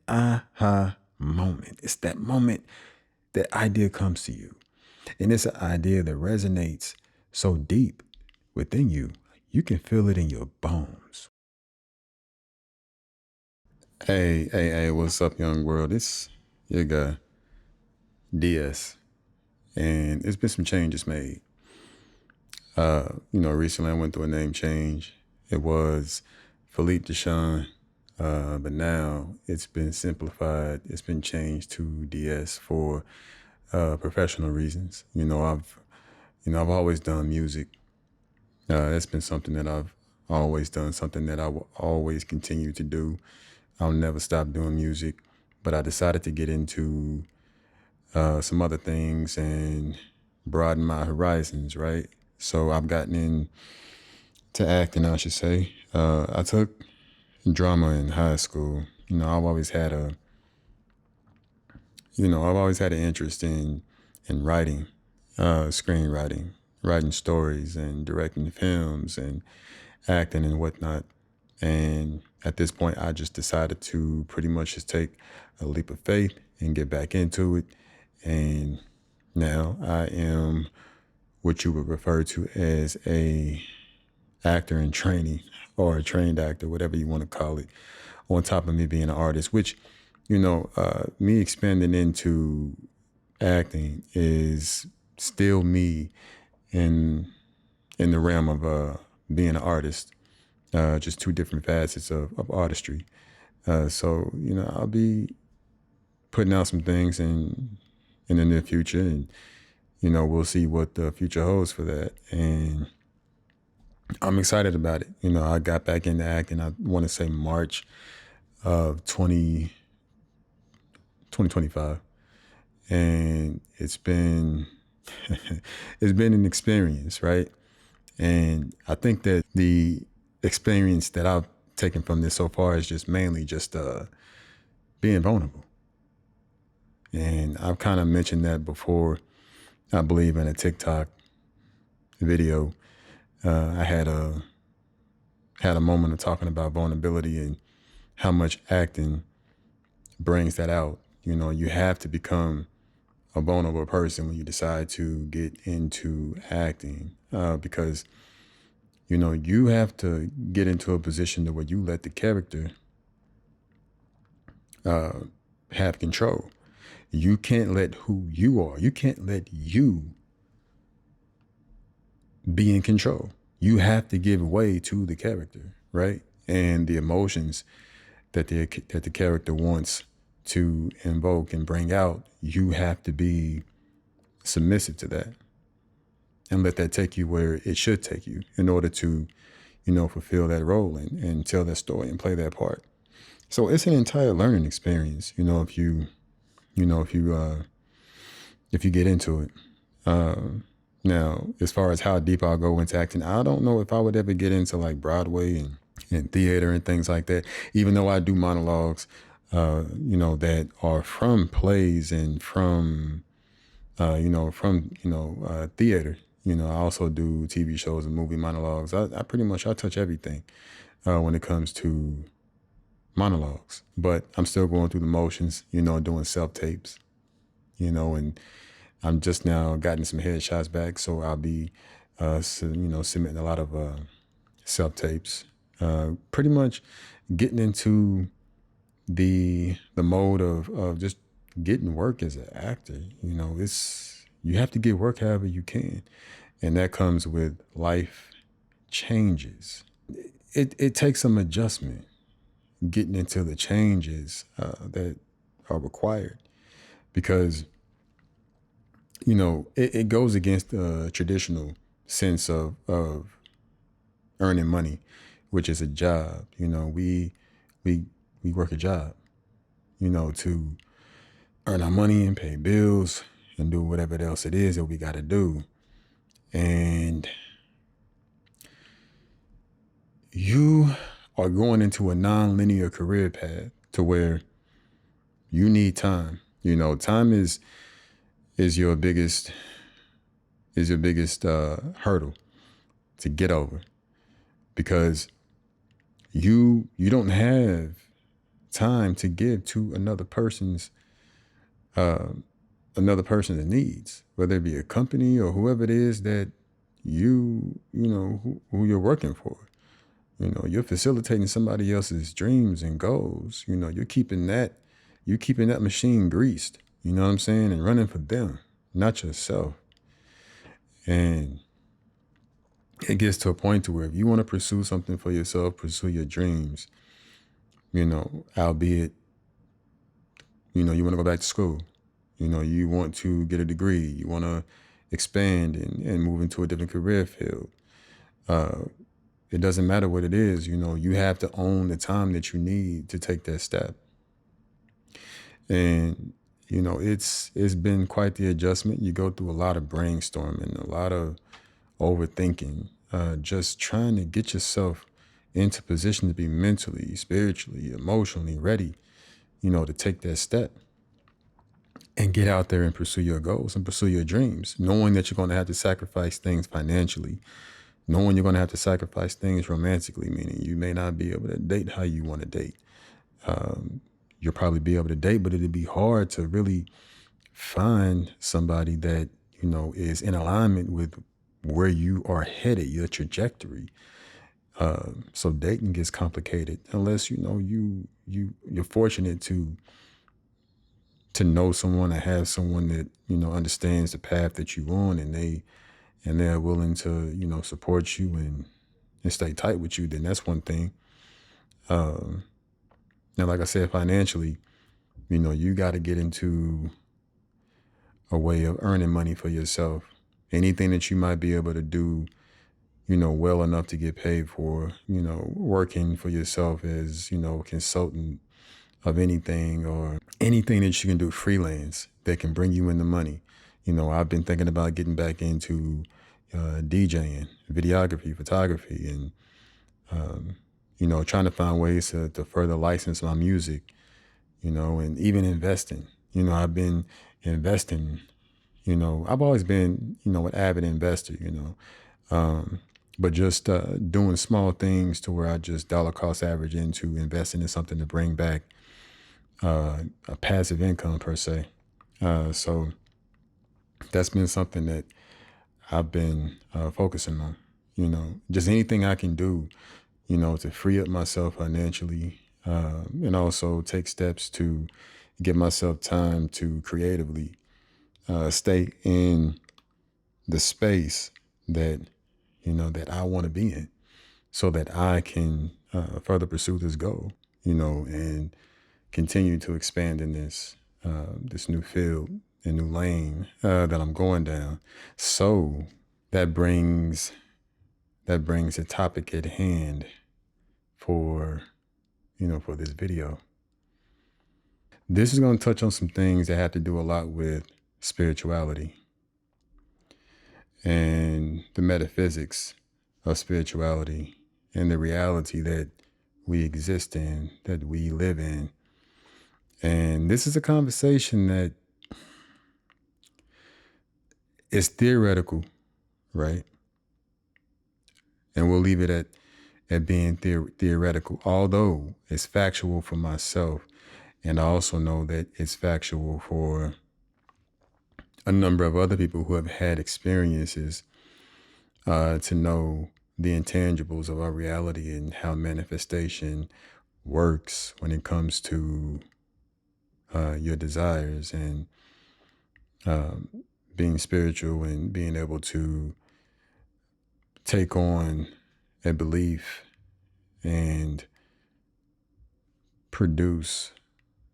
aha moment. It's that moment that idea comes to you. And it's an idea that resonates so deep within you. You can feel it in your bones. Hey, what's up, young world? It's your guy, DS. And it's been some changes made. Recently I went through a name change. It was Philippe Deshawn, but now it's been simplified. It's been changed to DS for professional reasons. I've always done music. That's been something that I've always done, something that I will always continue to do. I'll never stop doing music, but I decided to get into some other things and broaden my horizons, right? So I've gotten into acting, I should say. I took drama in high school. I've always had an interest in writing, screenwriting, writing stories and directing films and acting and whatnot. And at this point, I just decided to pretty much just take a leap of faith and get back into it. And now I am what you would refer to as a actor in training or a trained actor, whatever you want to call it, on top of me being an artist, which, me expanding into acting is still me in the realm of being an artist, just two different facets of artistry. I'll be putting out some things in the near future, and we'll see what the future holds for that. And I'm excited about it. I got back into acting. I want to say March of 2025, and it's been it's been an experience, right? And I think that the experience that I've taken from this so far is just mainly just being vulnerable. And I've kind of mentioned that before, I believe in a TikTok video. I had a moment of talking about vulnerability and how much acting brings that out. You have to become a vulnerable person when you decide to get into acting, because you have to get into a position to where you let the character have control. You can't let who you are. You can't let you be in control. You have to give way to the character, right? And the emotions that the character wants to invoke and bring out, you have to be submissive to that and let that take you where it should take you in order to, fulfill that role and tell that story and play that part. So it's an entire learning experience, you know, if you uh, if you get into it. Now, as far as how deep I'll go into acting, I don't know if I would ever get into like Broadway and theater and things like that, even though I do monologues, that are from plays and from theater. I also do TV shows and movie monologues. I pretty much, I touch everything when it comes to monologues, but I'm still going through the motions, doing self-tapes, and I'm just now gotten some headshots back. So I'll be, submitting a lot of self-tapes, pretty much getting into the mode of just getting work as an actor. You have to get work however you can. And that comes with life changes. It takes some adjustment getting into the changes that are required, because, it goes against the traditional sense of earning money, which is a job. We work a job, to earn our money and pay bills and do whatever else it is that we got to do. And you are going into a non-linear career path to where you need time. Time is your biggest hurdle to get over, because you don't have time to give to uh, another person's needs, whether it be a company or whoever it is that who you're working for. You're facilitating somebody else's dreams and goals. You're keeping that machine greased, you know what I'm saying? And running for them, not yourself. And it gets to a point to where if you want to pursue something for yourself, pursue your dreams, albeit, you want to go back to school, you want to get a degree, you want to expand and move into a different career field. It doesn't matter what it is, you have to own the time that you need to take that step. And, it's been quite the adjustment. You go through a lot of brainstorming, a lot of overthinking, just trying to get yourself into position to be mentally, spiritually, emotionally ready, to take that step and get out there and pursue your goals and pursue your dreams, knowing that you're going to have to sacrifice things financially, knowing you're going to have to sacrifice things romantically, meaning you may not be able to date how you want to date. You'll probably be able to date, but it'd be hard to really find somebody that, is in alignment with where you are headed, your trajectory. So dating gets complicated unless, you're fortunate to know someone or have someone that, understands the path that you're on, and they're willing to, support you and stay tight with you, then that's one thing. Now, like I said, financially, you got to get into a way of earning money for yourself. Anything that you might be able to do, well enough to get paid for, working for yourself as, consultant of anything, or anything that you can do freelance that can bring you in the money. I've been thinking about getting back into DJing, videography, photography, and, trying to find ways to further license my music, and even investing. I've been investing, I've always been, an avid investor, but just doing small things to where I just dollar cost average into investing in something to bring back a passive income per se. So that's been something that I've been focusing on, just anything I can do, to free up myself financially, and also take steps to give myself time to creatively stay in the space that, that I want to be in, so that I can further pursue this goal, and continue to expand in this new field and new lane that I'm going down. So that brings the topic at hand for, for this video. This is going to touch on some things that have to do a lot with spirituality and the metaphysics of spirituality and the reality that we exist in, that we live in. And this is a conversation that is theoretical, right? And we'll leave it at being theoretical, although it's factual for myself. And I also know that it's factual for a number of other people who have had experiences to know the intangibles of our reality and how manifestation works when it comes to your desires and being spiritual and being able to take on a belief and produce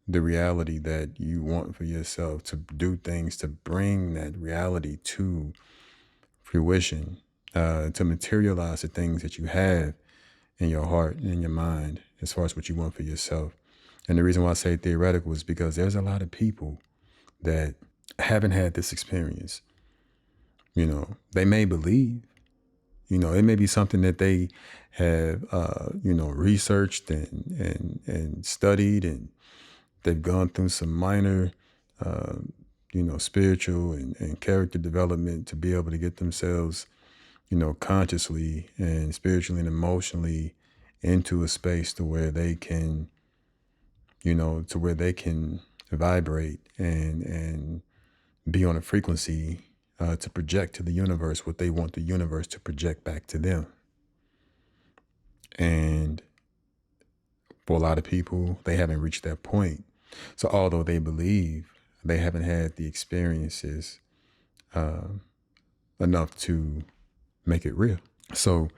the reality that you want for yourself, to do things to bring that reality to fruition, to materialize the things that you have in your heart and in your mind as far as what you want for yourself. And the reason why I say theoretical is because there's a lot of people that haven't had this experience. They may believe, it may be something that they have, researched and studied, and they've gone through some minor, spiritual and character development to be able to get themselves, consciously and spiritually and emotionally into a space to where they can to where they can vibrate and be on a frequency to project to the universe what they want the universe to project back to them. And for a lot of people, they haven't reached that point. So although they believe, they haven't had the experiences enough to make it real. So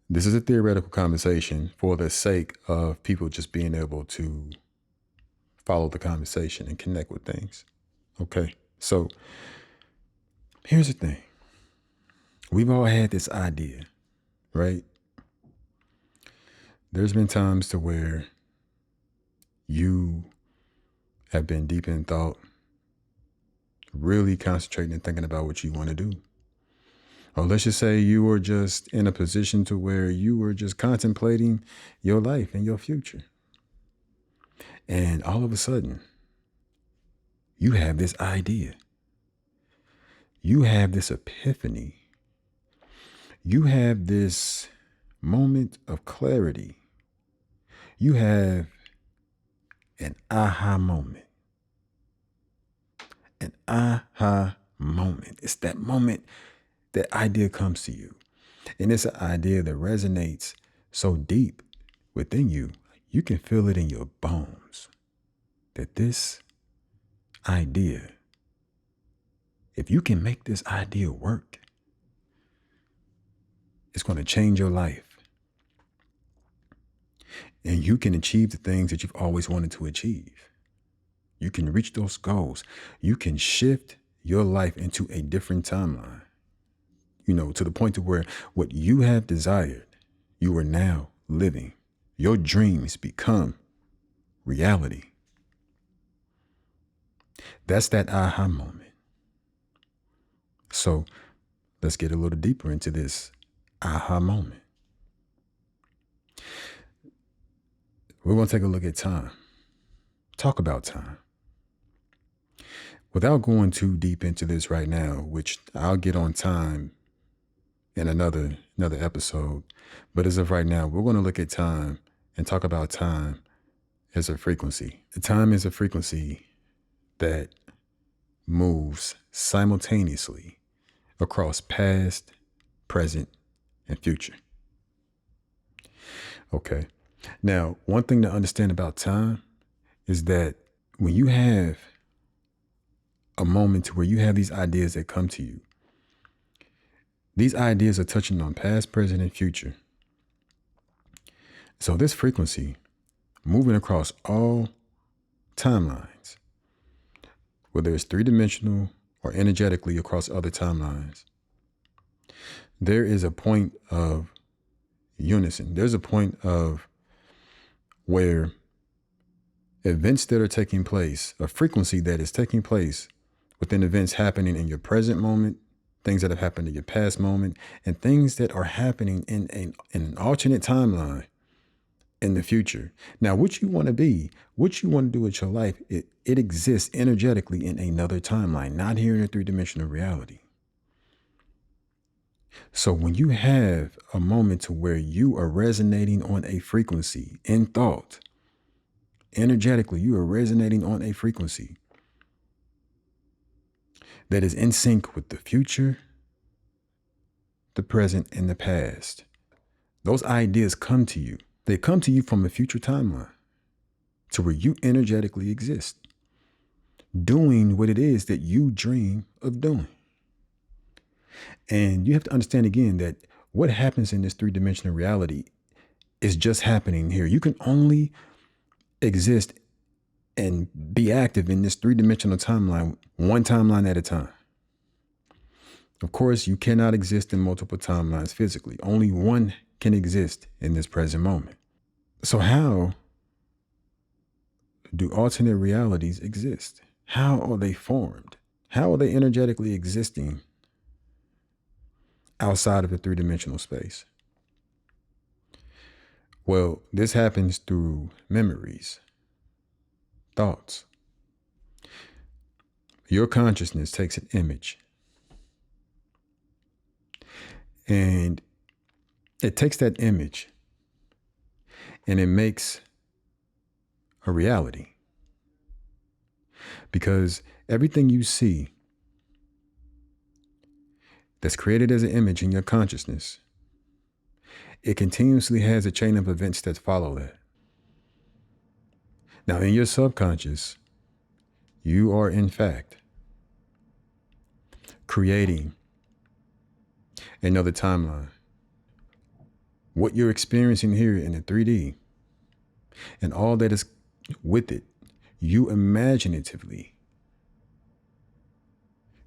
this is a theoretical conversation for the sake of people just being able to follow the conversation and connect with things. Okay. So here's the thing. We've all had this idea, right? There's been times to where you have been deep in thought, really concentrating and thinking about what you want to do. Or let's just say you were just in a position to where you were just contemplating your life and your future. And all of a sudden, you have this idea. You have this epiphany. You have this moment of clarity. You have an aha moment. An aha moment. It's that moment that idea comes to you. And it's an idea that resonates so deep within you, you can feel it in your bones. That this idea, if you can make this idea work, it's going to change your life. And you can achieve the things that you've always wanted to achieve. You can reach those goals. You can shift your life into a different timeline, to the point to where what you have desired, you are now living. Your dreams become reality. That's that aha moment. So let's get a little deeper into this aha moment. We're going to take a look at time. Talk about time. Without going too deep into this right now, which I'll get on time in another episode. But as of right now, we're going to look at time and talk about time as a frequency. Time is a frequency that moves simultaneously across past, present, and future. Okay. Now, one thing to understand about time is that when you have a moment where you have these ideas that come to you, these ideas are touching on past, present, and future. So this frequency, moving across all timelines, whether it's three-dimensional or energetically across other timelines, there is a point of unison. There's a point of where events that are taking place, a frequency that is taking place within events happening in your present moment, things that have happened in your past moment, and things that are happening in an alternate timeline in the future. Now, what you want to be, what you want to do with your life, it exists energetically in another timeline, not here in a three-dimensional reality. So when you have a moment to where you are resonating on a frequency in thought, energetically, you are resonating on a frequency that is in sync with the future, the present, and the past. Those ideas come to you. They come to you from a future timeline to where you energetically exist, doing what it is that you dream of doing. And you have to understand again that what happens in this three-dimensional reality is just happening here. You can only exist and be active in this three-dimensional timeline, one timeline at a time. Of course, you cannot exist in multiple timelines physically. Only one can exist in this present moment. So how do alternate realities exist? How are they formed? How are they energetically existing outside of the three-dimensional space? Well, this happens through memories, thoughts. Your consciousness takes an image and it takes that image and it makes a reality. Because everything you see that's created as an image in your consciousness, it continuously has a chain of events that follow that. Now, in your subconscious, you are in fact creating another timeline. What you're experiencing here in the 3D and all that is with it, you imaginatively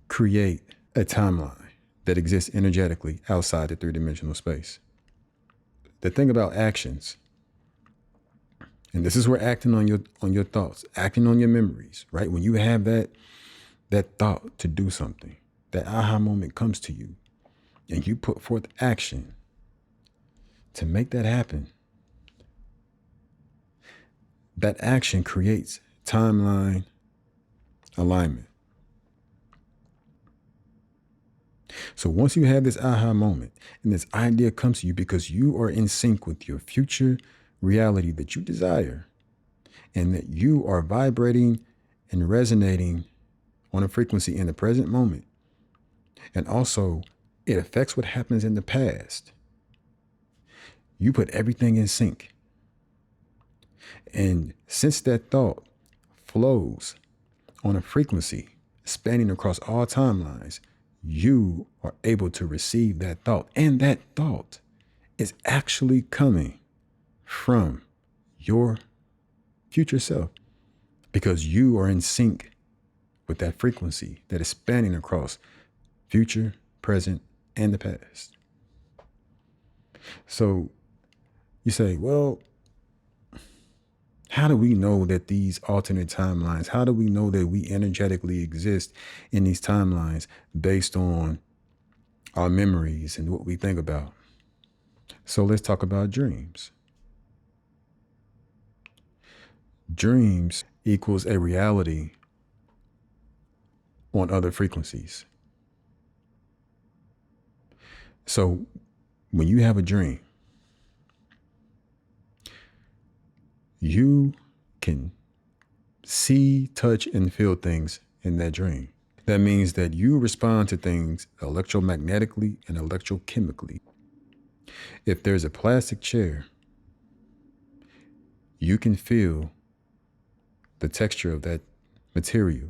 create a timeline that exists energetically outside the three-dimensional space. The thing about actions, and this is where acting on your thoughts, acting on your memories, right? When you have that thought to do something, that aha moment comes to you, and you put forth action to make that happen, that action creates timeline alignment. So once you have this aha moment and this idea comes to you because you are in sync with your future reality that you desire, and that you are vibrating and resonating on a frequency in the present moment, and also it affects what happens in the past, you put everything in sync. And since that thought flows on a frequency spanning across all timelines, you are able to receive that thought. And that thought is actually coming from your future self, because you are in sync with that frequency that is spanning across future, present, and the past. So you say, well, how do we know that these alternate timelines, how do we know that we energetically exist in these timelines based on our memories and what we think about? So let's talk about dreams. Dreams equals a reality on other frequencies. So when you have a dream, you can see, touch, and feel things in that dream. That means that you respond to things electromagnetically and electrochemically. If there's a plastic chair, you can feel the texture of that material.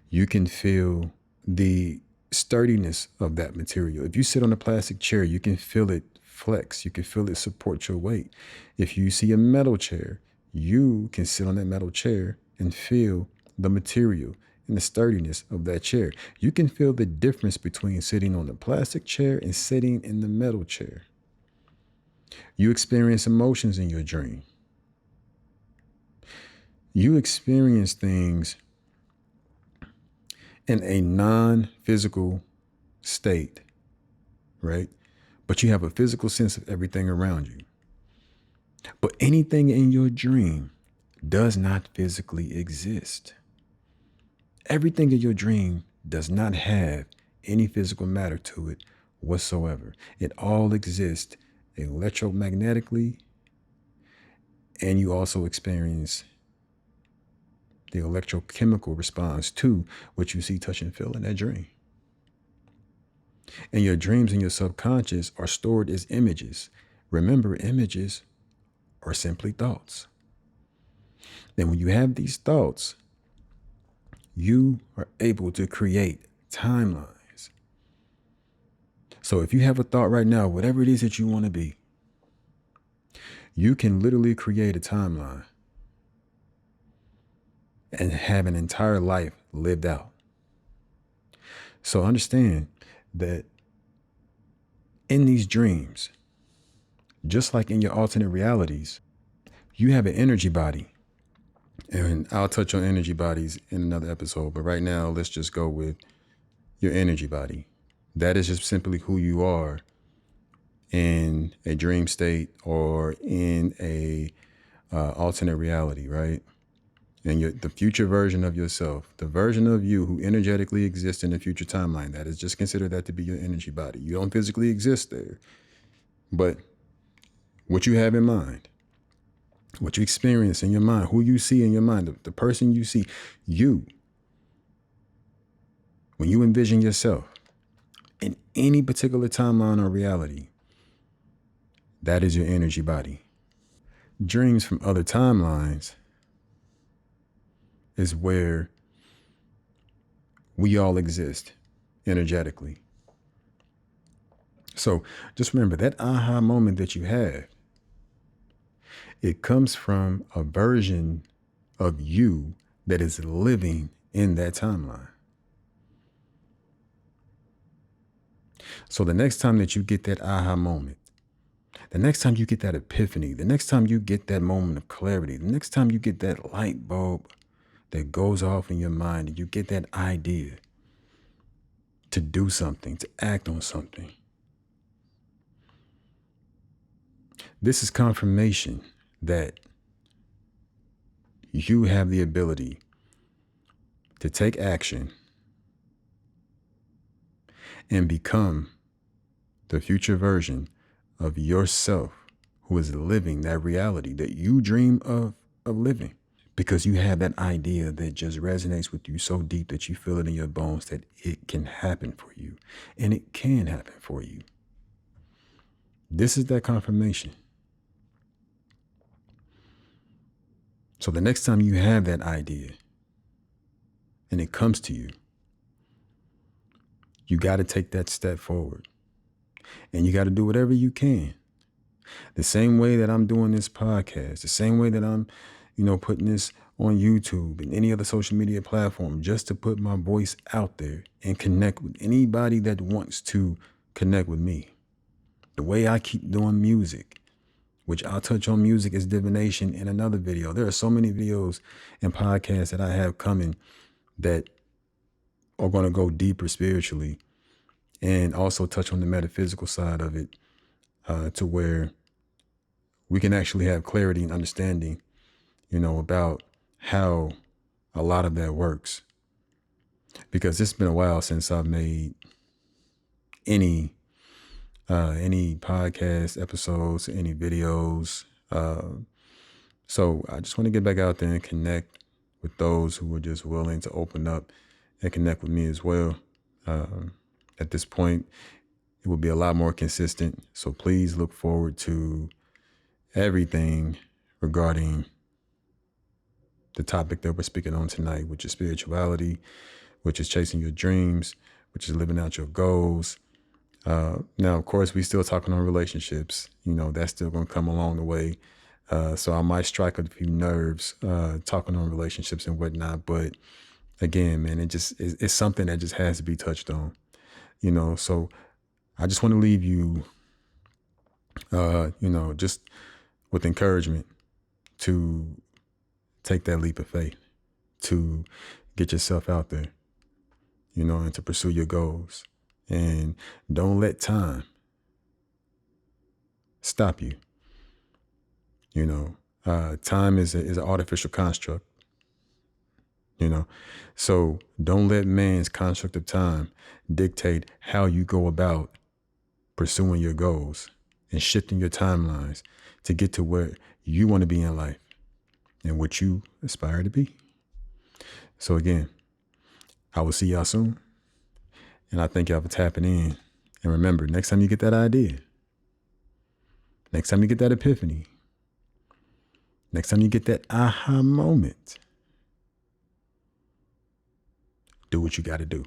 You can feel the sturdiness of that material. If you sit on a plastic chair, you can feel it flex. You can feel it support your weight. If you see a metal chair, you can sit on that metal chair and feel the material and the sturdiness of that chair. You can feel the difference between sitting on the plastic chair and sitting in the metal chair. You experience emotions in your dream. You experience things in a non-physical state, right? But you have a physical sense of everything around you. But anything in your dream does not physically exist. Everything in your dream does not have any physical matter to it whatsoever. It all exists electromagnetically, and you also experience the electrochemical response to what you see, touch, and feel in that dream. And your dreams in your subconscious are stored as images. Remember, images are simply thoughts. Then when you have these thoughts, you are able to create timelines. So if you have a thought right now, whatever it is that you want to be, you can literally create a timeline and have an entire life lived out. So understand that in these dreams, just like in your alternate realities, you have an energy body. And I'll touch on energy bodies in another episode. But right now, let's just go with your energy body. That is just simply who you are in a dream state or in a alternate reality, right? And the future version of yourself, the version of you who energetically exists in the future timeline, that is just consider that to be your energy body. You don't physically exist there, but what you have in mind, what you experience in your mind, who you see in your mind, the person you see, you, when you envision yourself in any particular timeline or reality, that is your energy body. Dreams from other timelines is where we all exist energetically. So just remember that aha moment that you have, it comes from a version of you that is living in that timeline. So the next time that you get that aha moment, the next time you get that epiphany, the next time you get that moment of clarity, the next time you get that light bulb that goes off in your mind and you get that idea to do something, to act on something, this is confirmation that you have the ability to take action and become the future version of yourself who is living that reality that you dream of living, because you have that idea that just resonates with you so deep that you feel it in your bones that it can happen for you, and it can happen for you. This is that confirmation. So the next time you have that idea and it comes to you, you got to take that step forward, and you got to do whatever you can. The same way that I'm doing this podcast, the same way that I'm, putting this on YouTube and any other social media platform, just to put my voice out there and connect with anybody that wants to connect with me. The way I keep doing music, which I'll touch on music as divination in another video. There are so many videos and podcasts that I have coming that are going to go deeper spiritually and also touch on the metaphysical side of it, to where we can actually have clarity and understanding, about how a lot of that works. Because it's been a while since I've made any podcast episodes, any videos. So I just want to get back out there and connect with those who are just willing to open up and connect with me as well. At this point, it will be a lot more consistent. So please look forward to everything regarding the topic that we're speaking on tonight, which is spirituality, which is chasing your dreams, which is living out your goals. Now, of course, we still talking on relationships. That's still going to come along the way. So I might strike a few nerves talking on relationships and whatnot. But again, man, it's something that just has to be touched on. So I just want to leave you, just with encouragement to take that leap of faith, to get yourself out there, and to pursue your goals. And don't let time stop you. Time is an artificial construct, so don't let man's construct of time dictate how you go about pursuing your goals and shifting your timelines to get to where you want to be in life and what you aspire to be. So again, I will see y'all soon. And I thank y'all for tapping in. And remember, next time you get that idea, next time you get that epiphany, next time you get that aha moment, do what you got to do.